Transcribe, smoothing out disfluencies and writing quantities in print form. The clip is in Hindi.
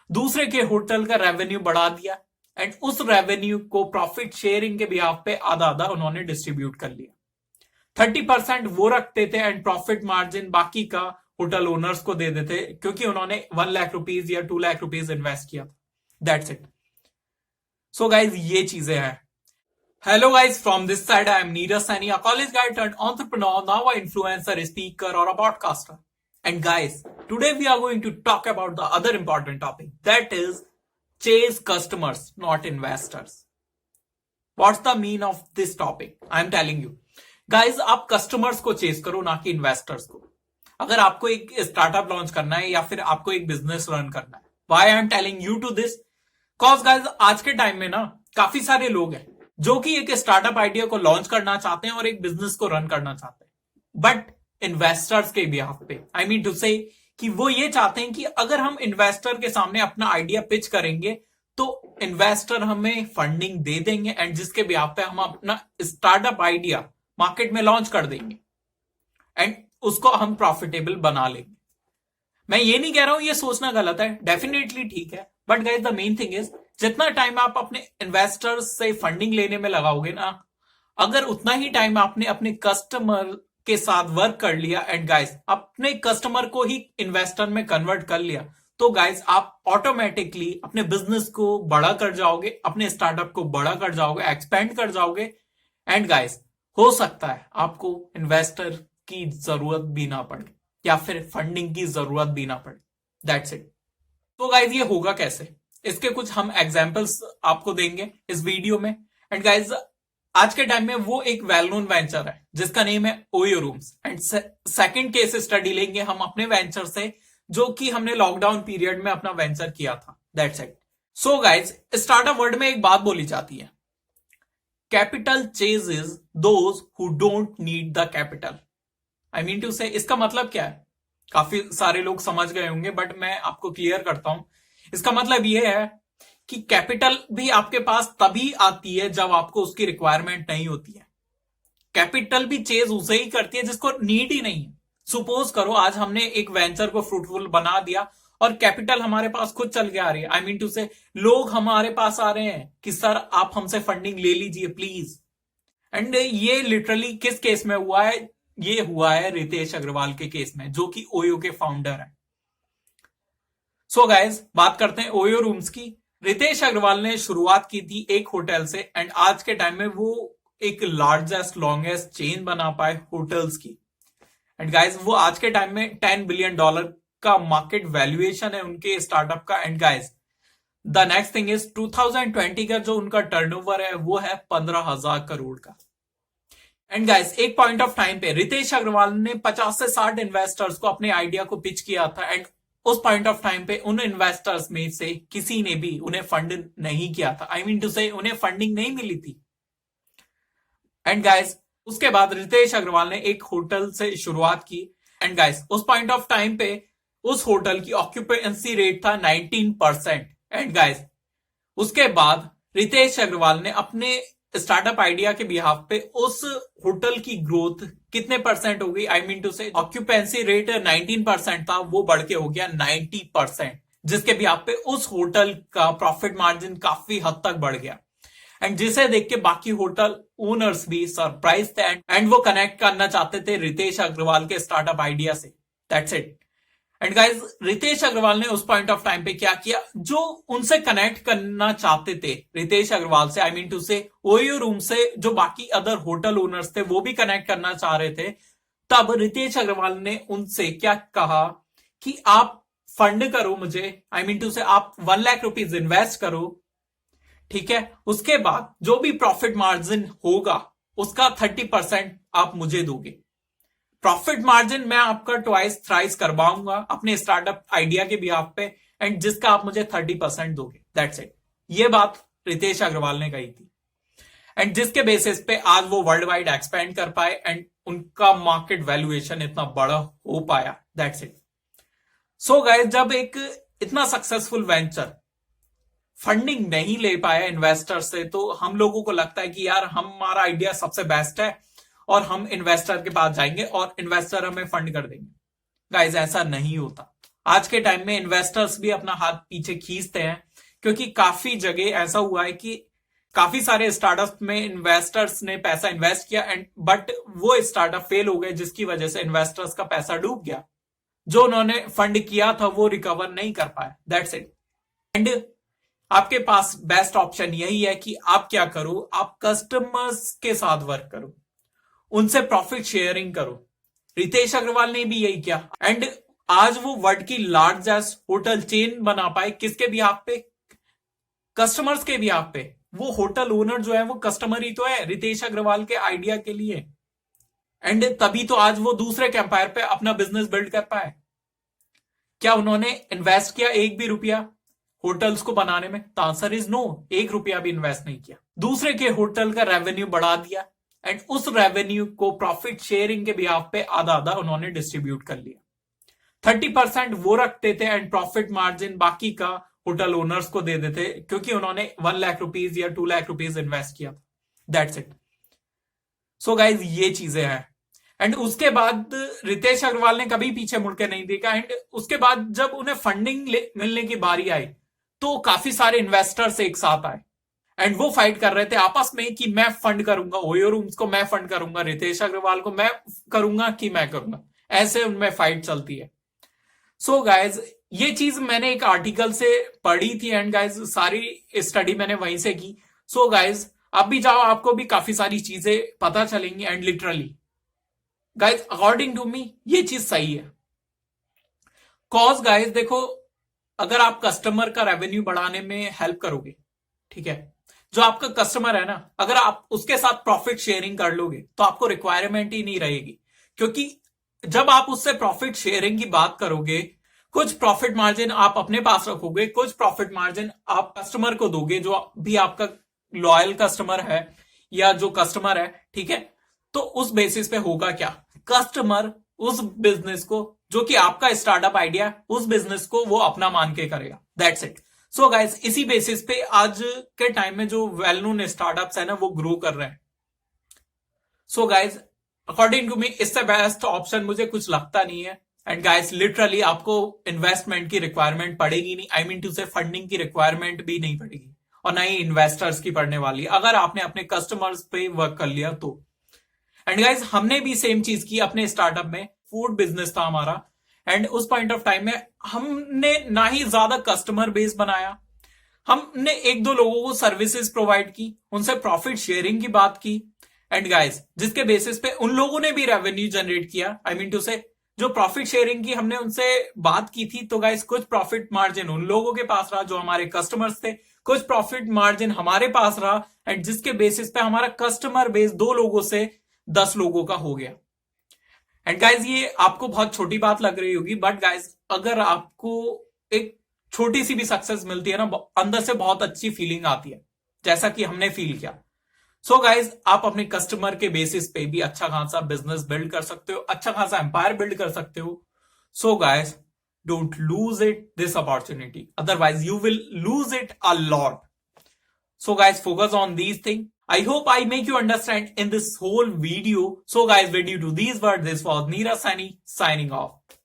दूसरे के होटल का रेवेन्यू बढ़ा दिया एंड उस रेवेन्यू को प्रॉफिट शेयरिंग के बिहाफ पे आधा आधा उन्होंने डिस्ट्रीब्यूट कर लिया। 30% वो रखते थे एंड प्रॉफिट मार्जिन बाकी का होटल ओनर्स को दे देते क्योंकि उन्होंने 1 लाख रुपीज या 2 लाख रुपीज इन्वेस्ट किया था। That's it. सो गाइज ये चीजें हैं। Hello guys, from this side I am Neeraj Saini, a college guy turned entrepreneur, now an influencer, a speaker or a podcaster. And guys, today we are going to talk about the other important topic, that is chase customers, not investors. What's the mean of this topic? I am telling you. Guys, आप customers को chase करो ना कि investors को। अगर आपको एक स्टार्टअप लॉन्च करना है या फिर आपको एक बिजनेस रन करना है, why I am telling you to this? Cause guys, आज के टाइम में ना काफी सारे लोग हैं जो कि एक स्टार्टअप आइडिया को लॉन्च करना चाहते हैं और एक बिजनेस को रन करना चाहते हैं, बट इन्वेस्टर्स के बिहाफ पे, आई मीन टू से कि वो ये चाहते हैं कि अगर हम इन्वेस्टर के सामने अपना आइडिया पिच करेंगे तो इन्वेस्टर हमें फंडिंग दे देंगे एंड जिसके बिहाफ पे हम अपना स्टार्टअप आइडिया मार्केट में लॉन्च कर देंगे एंड उसको हम प्रॉफिटेबल बना लेंगे। मैं ये नहीं कह रहा हूं ये सोचना गलत है, डेफिनेटली ठीक है, but guys the main thing is जितना टाइम आप अपने इन्वेस्टर्स से फंडिंग लेने में लगाओगे ना, अगर उतना ही टाइम आपने अपने कस्टमर के साथ वर्क कर लिया एंड गाइस अपने कस्टमर को ही इन्वेस्टर में कन्वर्ट कर लिया, तो गाइस आप ऑटोमेटिकली अपने बिजनेस को बड़ा कर जाओगे, अपने स्टार्टअप को बड़ा कर जाओगे, एक्सपेंड कर जाओगे एंड गाइस हो सकता है आपको इन्वेस्टर की जरूरत भी ना पड़े या फिर फंडिंग की जरूरत भी ना पड़े। That's it. तो गाइज ये होगा कैसे, इसके कुछ हम एग्जांपल्स आपको देंगे इस वीडियो में। एंड गाइज आज के टाइम में वो एक वेल नोन वेंचर है जिसका नेम है OYO rooms and second case study लेंगे हम अपने वेंचर से जो कि हमने लॉकडाउन पीरियड में अपना वेंचर किया था। That's it. So guys startup world में एक बात बोली जाती है, capital chases those who don't need the capital. I mean to say इसका मतलब क्या है, काफी सारे लोग समझ गए होंगे बट मैं आपको क्लियर करता हूं। इसका मतलब यह है कि कैपिटल भी आपके पास तभी आती है जब आपको उसकी रिक्वायरमेंट नहीं होती है। कैपिटल भी चेज उसे ही करती है जिसको नीड ही नहीं है। सुपोज करो आज हमने एक वेंचर को फ्रूटफुल बना दिया और कैपिटल हमारे पास खुद चल के आ रही है, आई मीन टू से लोग हमारे पास आ रहे हैं कि सर आप हमसे फंडिंग ले लीजिए प्लीज। एंड ये लिटरली किस केस में हुआ है, ये हुआ है रितेश अग्रवाल के केस में जो कि ओयो के फाउंडर हैं। सो गाइज बात करते हैं ओयो रूम्स की। रितेश अग्रवाल ने शुरुआत की थी एक होटल से एंड आज के टाइम में वो एक लार्जेस्ट लॉन्गेस्ट चेन बना पाए होटल्स की। एंड गाइज वो आज के टाइम में $10 बिलियन का मार्केट वैल्यूएशन है उनके स्टार्टअप का। And guys the next thing is 2020 का जो उनका टर्नओवर है वो है 15,000 करोड़ का। एंड गाइस एक पॉइंट ऑफ टाइम पे रितेश अग्रवाल ने 50 से 60 इन्वेस्टर्स को अपने आइडिया को पिच किया था एंड उस पॉइंट ऑफ टाइम पे उन इन्वेस्टर्स में से किसी ने भी उन्हें फंड नहीं किया था, आई मीन टू से उन्हें फंडिंग नहीं मिली थी। एंड गाइस उसके बाद रितेश अग्रवाल ने एक होटल से शुरुआत की एंड गाइस उस पॉइंट ऑफ टाइम पे उस होटल की ऑक्यूपेंसी रेट था 19%। एंड गाइस उसके बाद रितेश अग्रवाल ने अपने स्टार्टअप आइडिया के बिहाफ पे उस होटल की ग्रोथ कितने परसेंट हो गई, आई मीन टू से ऑक्यूपेंसी रेट 19% था वो बढ़ के हो गया 90%, जिसके बिहाफ पे उस होटल का प्रॉफिट मार्जिन काफी हद तक बढ़ गया। एंड जिसे देख के बाकी होटल ओनर्स भी सरप्राइज थे एंड वो कनेक्ट करना चाहते थे रितेश अग्रवाल के स्टार्टअप आइडिया से। That's it. And guys Ritesh Agarwal ने उस पॉइंट ऑफ टाइम पे क्या किया, जो उनसे कनेक्ट करना चाहते थे रितेश अग्रवाल से, आई मीन टू से ओयो रूम से जो बाकी अदर होटल ओनर्स थे वो भी कनेक्ट करना चाह रहे थे, तब रितेश अग्रवाल ने उनसे क्या कहा कि आप फंड करो मुझे, आई मीन टू से आप 1 लाख रुपीज इन्वेस्ट करो, ठीक है, उसके बाद जो भी प्रॉफिट मार्जिन होगा उसका 30% आप मुझे दोगे। प्रॉफिट मार्जिन मैं आपका ट्वाइस थ्राइस करवाऊंगा अपने स्टार्टअप आइडिया के बिहाफ पे एंड जिसका आप मुझे 30% दोगे। That's it. ये बात रितेश अग्रवाल ने कही थी एंड जिसके बेसिस पे आज वो वर्ल्ड वाइड एक्सपेंड कर पाए एंड उनका मार्केट वैल्यूएशन इतना बड़ा हो पाया। That's it. सो गाइस जब एक इतना सक्सेसफुल वेंचर फंडिंग नहीं ले पाया इन्वेस्टर से तो हम लोगों को लगता है कि यार हमारा आइडिया सबसे बेस्ट है और हम इन्वेस्टर के पास जाएंगे और इन्वेस्टर हमें फंड कर देंगे। गाइस ऐसा नहीं होता। आज के टाइम में इन्वेस्टर्स भी अपना हाथ पीछे खींचते हैं, क्योंकि काफी जगह ऐसा हुआ है कि काफी सारे स्टार्टअप में इन्वेस्टर्स ने पैसा इन्वेस्ट किया एंड बट वो स्टार्टअप फेल हो गए, जिसकी वजह से इन्वेस्टर्स का पैसा डूब गया। जो उन्होंने फंड किया था वो रिकवर नहीं कर पाए। That's it. एंड आपके पास बेस्ट ऑप्शन यही है कि आप क्या करो, आप कस्टमर्स के साथ वर्क करो, उनसे प्रॉफिट शेयरिंग करो। रितेश अग्रवाल ने भी यही किया एंड आज वो वर्ल्ड की लार्जेस्ट होटल चेन बना पाए। किसके भी आप पे? कस्टमर्स के भी आप पे। वो होटल ओनर जो है वो कस्टमर ही तो है, रितेश अग्रवाल के आइडिया के लिए। एंड तभी तो आज वो दूसरे के एम्पायर पे अपना बिजनेस बिल्ड कर पाए। क्या उन्होंने इन्वेस्ट किया एक भी रुपया होटल्स को बनाने में? द आंसर इज नो, एक रुपया भी इन्वेस्ट नहीं किया। दूसरे के होटल का रेवेन्यू बढ़ा दिया एंड उस रेवेन्यू को प्रॉफिट शेयरिंग के बिहाफ पे आधा आधा उन्होंने डिस्ट्रीब्यूट कर लिया। 30% वो रखते थे एंड प्रॉफिट मार्जिन बाकी का होटल ओनर्स को दे देते, क्योंकि उन्होंने 1 लाख रुपीज या 2 लाख रुपीज इन्वेस्ट किया। That's it. सो गाइज ये चीजें हैं। एंड उसके बाद रितेश अग्रवाल ने कभी पीछे मुड़ के नहीं देखा। एंड उसके बाद जब उन्हें फंडिंग मिलने की बारी आई तो काफी सारे इन्वेस्टर्स एक साथ आए एंड वो फाइट कर रहे थे आपस में कि मैं फंड करूंगा, ओयो रूम्स को मैं फंड करूंगा, रितेश अग्रवाल को मैं करूंगा कि मैं करूंगा। ऐसे उनमें फाइट चलती है। सो गाइज ये चीज मैंने एक आर्टिकल से पढ़ी थी एंड गाइज सारी स्टडी मैंने वहीं से की। सो गाइज आप भी जाओ, आपको भी काफी सारी चीजें पता चलेंगी। And literally guys according to me ये चीज सही है। कॉज गाइज देखो, अगर आप कस्टमर का रेवेन्यू बढ़ाने में हेल्प करोगे, ठीक है, जो आपका कस्टमर है ना, अगर आप उसके साथ प्रॉफिट शेयरिंग कर लोगे तो आपको रिक्वायरमेंट ही नहीं रहेगी। क्योंकि जब आप उससे प्रॉफिट शेयरिंग की बात करोगे, कुछ प्रॉफिट मार्जिन आप अपने पास रखोगे, कुछ प्रॉफिट मार्जिन आप कस्टमर को दोगे, जो भी आपका लॉयल कस्टमर है या जो कस्टमर है, ठीक है। तो उस बेसिस पे होगा क्या, कस्टमर उस बिजनेस को, जो कि आपका स्टार्टअप आइडिया, उस बिजनेस को वो अपना मान के करेगा। That's it. सो गाइज इसी बेसिस पे आज के टाइम में जो वेल नोन स्टार्टअप्स है ना वो ग्रो कर रहे हैं। So guys according to me इससे बेस्ट ऑप्शन मुझे कुछ लगता नहीं है। एंड गाइज लिटरली आपको इन्वेस्टमेंट की रिक्वायरमेंट पड़ेगी नहीं, I mean to say funding की रिक्वायरमेंट भी नहीं पड़ेगी और ना ही इन्वेस्टर्स की पड़ने वाली है, अगर आपने अपने कस्टमर्स पे वर्क कर लिया तो। एंड गाइज हमने भी सेम चीज की अपने स्टार्टअप में। फूड बिजनेस था हमारा एंड उस पॉइंट ऑफ टाइम में हमने ना ही ज्यादा कस्टमर बेस बनाया, हमने एक दो लोगों को सर्विसेज प्रोवाइड की, उनसे प्रॉफिट शेयरिंग की बात की। एंड गाइज जिसके बेसिस पे उन लोगों ने भी रेवेन्यू जनरेट किया, आई मीन टू से जो प्रॉफिट शेयरिंग की हमने उनसे बात की थी, तो गाइज कुछ प्रॉफिट मार्जिन उन लोगों के पास रहा जो हमारे कस्टमर्स थे, कुछ प्रॉफिट मार्जिन हमारे पास रहा एंड जिसके बेसिस पे हमारा कस्टमर बेस 2 लोगों से 10 लोगों का हो गया। एंड गाइज ये आपको बहुत छोटी बात लग रही होगी, बट गाइज अगर आपको एक छोटी सी भी सक्सेस मिलती है ना, अंदर से बहुत अच्छी फीलिंग आती है, जैसा कि हमने फील किया। सो गाइज आप अपने कस्टमर के बेसिस पे भी अच्छा खासा बिजनेस बिल्ड कर सकते हो, अच्छा खासा एम्पायर बिल्ड कर सकते हो। So guys don't lose it this opportunity, otherwise you will lose it a lot. So guys, focus on these things. I hope I make you understand in this whole video. So guys, with due to these words, this was Neeraj Saini signing off.